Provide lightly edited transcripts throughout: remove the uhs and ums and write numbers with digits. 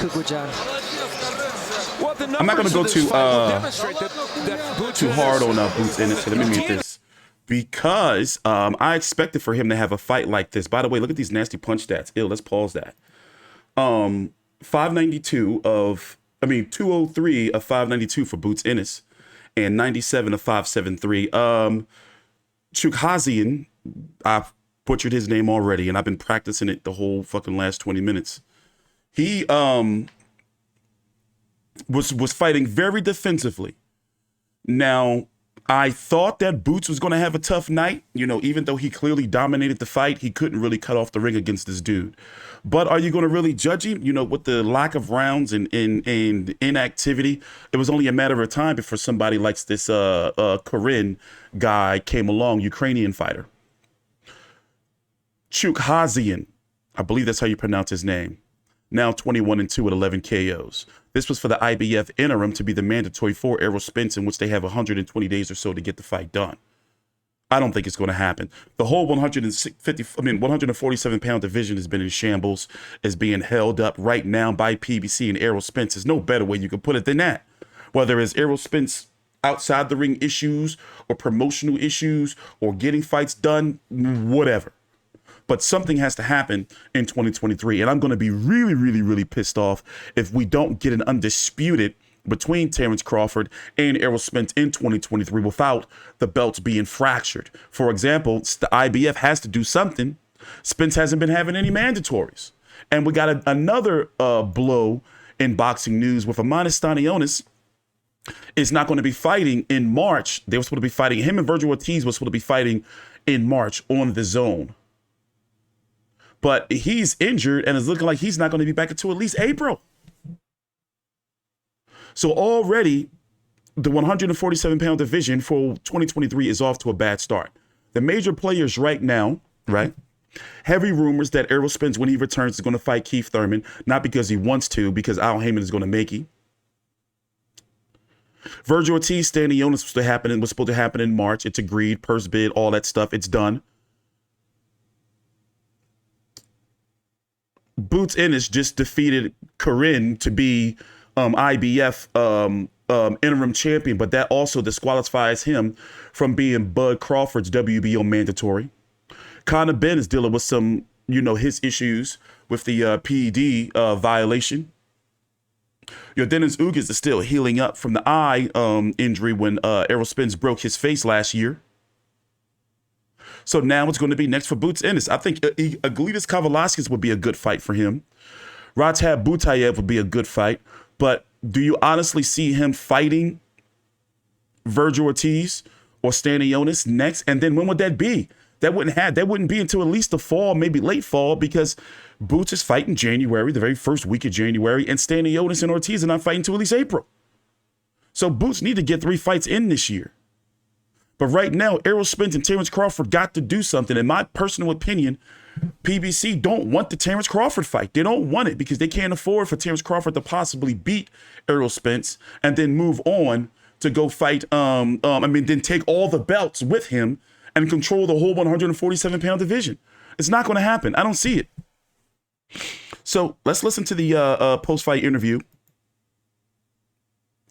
Chukhadzhian. I'm not going to go too hard on Boots Ennis. So let me mute this. Because I expected for him to have a fight like this. By the way, look at these nasty punch stats. Ew, let's pause that. 203 of 592 for Boots Ennis, and 97 of 573. Chukhadzhian, I've butchered his name already, and I've been practicing it the whole fucking last 20 minutes. He was fighting very defensively. Now, I thought that Boots was going to have a tough night. You know, even though he clearly dominated the fight, he couldn't really cut off the ring against this dude. But are you going to really judge him? You know, with the lack of rounds and inactivity, it was only a matter of time before somebody like this Korean guy came along, Ukrainian fighter. Chukhadzhian, I believe that's how you pronounce his name. Now 21-2 with 11 KOs. This was for the IBF interim to be the mandatory for Errol Spence, in which they have 120 days or so to get the fight done. I don't think it's going to happen. The whole 147-pound division has been in shambles, is being held up right now by PBC and Errol Spence. There's no better way you can put it than that. Whether it's Errol Spence outside the ring issues or promotional issues or getting fights done, whatever. But something has to happen in 2023. And I'm going to be really, really, really pissed off if we don't get an undisputed between Terence Crawford and Errol Spence in 2023 without the belts being fractured. For example, the IBF has to do something. Spence hasn't been having any mandatories. And we got another blow in boxing news with Stanionis is not going to be fighting in March. They were supposed to be fighting. Him and Virgil Ortiz were supposed to be fighting in March on the Zone. But he's injured and it's looking like he's not going to be back until at least April. So already the 147-pound division for 2023 is off to a bad start. The major players right now, right? Heavy rumors that Errol Spence, when he returns, is going to fight Keith Thurman, not because he wants to, because Al Heyman is going to make him. Virgil Ortiz, Stanionis was supposed to happen in March. It's agreed, purse bid, all that stuff. It's done. Boots Ennis just defeated Corinne to be IBF interim champion, but that also disqualifies him from being Bud Crawford's WBO mandatory. Conor Benn is dealing with some, his issues with the PED violation. Dennis Ugas is still healing up from the eye injury when Errol Spence broke his face last year. So now it's going to be next for Boots Ennis. I think Aglidas Kavalaskis would be a good fight for him. Ratab Butayev would be a good fight. But do you honestly see him fighting Virgil Ortiz or Stanionis next? And then when would that be? That wouldn't be until at least the fall, maybe late fall, because Boots is fighting January, the very first week of January, and Stanionis and Ortiz are not fighting until at least April. So Boots need to get 3 fights in this year. But right now, Errol Spence and Terence Crawford got to do something. In my personal opinion, PBC don't want the Terence Crawford fight. They don't want it because they can't afford for Terence Crawford to possibly beat Errol Spence and then move on to go fight, then take all the belts with him and control the whole 147-pound division. It's not going to happen. I don't see it. So let's listen to the post-fight interview.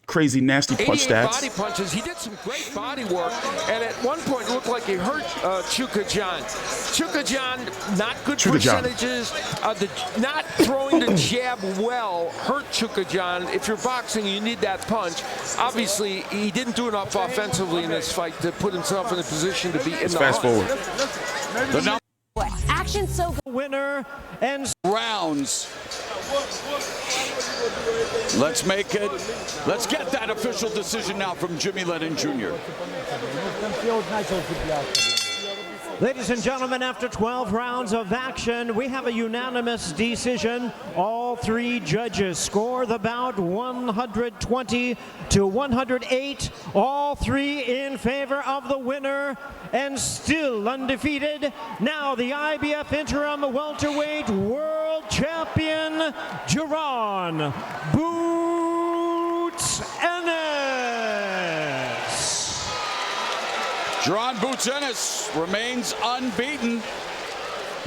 Crazy, nasty punch stats. Body punches. He did some great body work, and at one point it looked like he hurt Chukhadzhian. Chukhadzhian, not good percentages. Not throwing the jab well hurt Chukhadzhian. If you're boxing, you need that punch. Obviously, he didn't do enough offensively in this fight to put himself in a position to be in the fast forward. Action so good. Winner and rounds. Let's make it. Let's get that official decision now from Jimmy Lennon Jr. Ladies and gentlemen, after 12 rounds of action, we have a unanimous decision. All 3 judges score the bout 120 to 108. All 3 in favor of the winner and still undefeated. Now the IBF interim welterweight world champion, Jaron Boots Ennis. Jaron Boots Ennis remains unbeaten.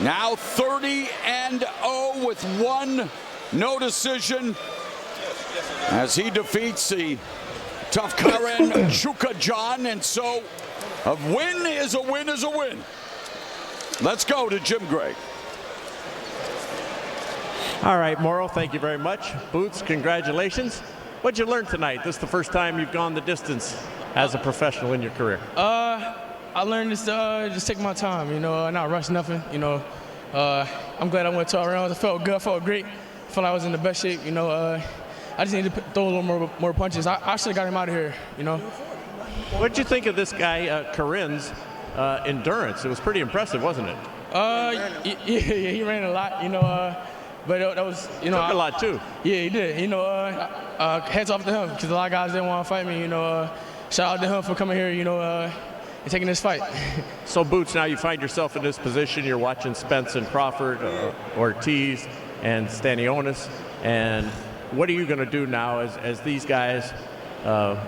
Now 30-0 with 1 no decision as he defeats the tough Karen Chukhadzhian. And so a win is a win is a win. Let's go to Jim Gray. All right, Morrow, thank you very much. Boots, congratulations. What'd you learn tonight? This is the first time you've gone the distance as a professional in your career. I learned this to just take my time, you know, not rush nothing, you know. I'm glad I went 12 rounds. I felt good, I felt great. I felt like I was in the best shape, you know. I just need to throw a little more punches. I should have got him out of here, you know. What'd you think of this guy, Corinne's endurance? It was pretty impressive, wasn't it? Yeah, he ran a lot, you know. But that was, you know. Took a lot, too. Yeah, he did. You know, heads off to him because a lot of guys didn't want to fight me, you know. Shout out to him for coming here, you know, and taking this fight. So, Boots, now you find yourself in this position. You're watching Spence and Crawford, Ortiz, and Stanionis. And what are you going to do now as these guys?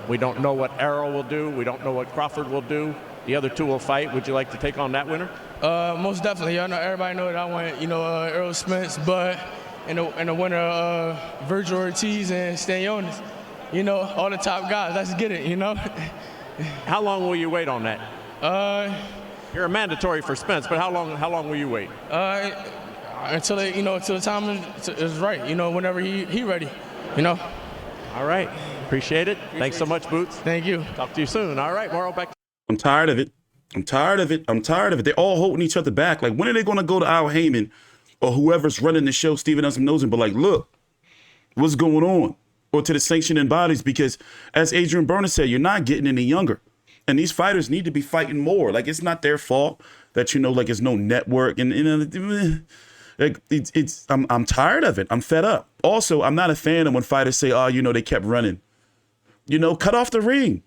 We don't know what Errol will do. We don't know what Crawford will do. The other two will fight. Would you like to take on that winner? Most definitely. I know everybody know that I want, you know, Errol Spence, but in the winner, Virgil Ortiz and Stanionis. You know, all the top guys. Let's get it. You know. How long will you wait on that? You're a mandatory for Spence, but how long will you wait? Until the time is right. You know, whenever he ready. You know. All right. Appreciate it. Thanks so much, Boots. Thank you. Talk to you soon. All right, Morrow, back. I'm tired of it. I'm tired of it. They're all holding each other back. Like, when are they going to go to Al Heyman or whoever's running the show, Steven Nosing, but like, look, what's going on? Or to the sanctioning bodies, because as Adrian Burnett said, you're not getting any younger. And these fighters need to be fighting more. Like, it's not their fault that, you know, like, there's no network. And, you know, like, I'm tired of it. I'm fed up. Also, I'm not a fan of when fighters say, oh, you know, they kept running. You know, cut off the ring.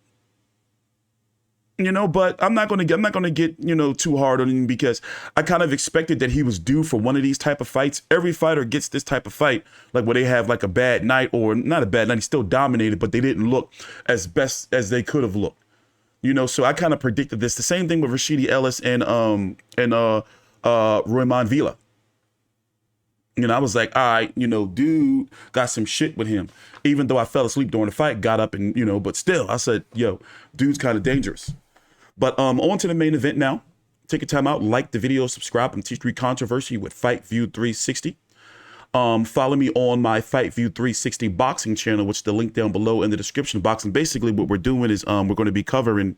You know, but I'm not gonna get, you know, too hard on him, because I kind of expected that he was due for one of these type of fights. Every fighter gets this type of fight, like where they have like a bad night, or not a bad night, he's still dominated, but they didn't look as best as they could have looked. You know, so I kind of predicted this. The same thing with Rashidi, Ellis, and Roiman Villa. You know, I was like, all right, you know, dude got some shit with him. Even though I fell asleep during the fight, got up and, you know, but still, I said, yo, dude's kind of dangerous. But on to the main event now. Take your time out, like the video, subscribe. I'm TstreeT CONTROVERSY with FightView360. Follow me on my FightView360 boxing channel, which is the link down below in the description box. And basically what we're doing is we're going to be covering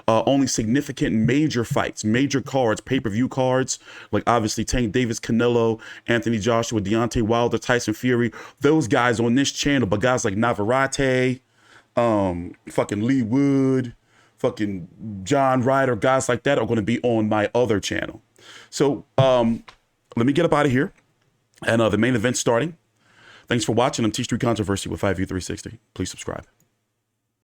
only significant major fights, major cards, pay-per-view cards, like obviously Tank Davis, Canelo, Anthony Joshua, Deontay Wilder, Tyson Fury, those guys on this channel. But guys like Navarrete, fucking Lee Wood, fucking John Ryder, guys like that are going to be on my other channel. So let me get up out of here. And the main event's starting. Thanks for watching. I'm TstreeT CONTROVERSY with FightView360. Please subscribe.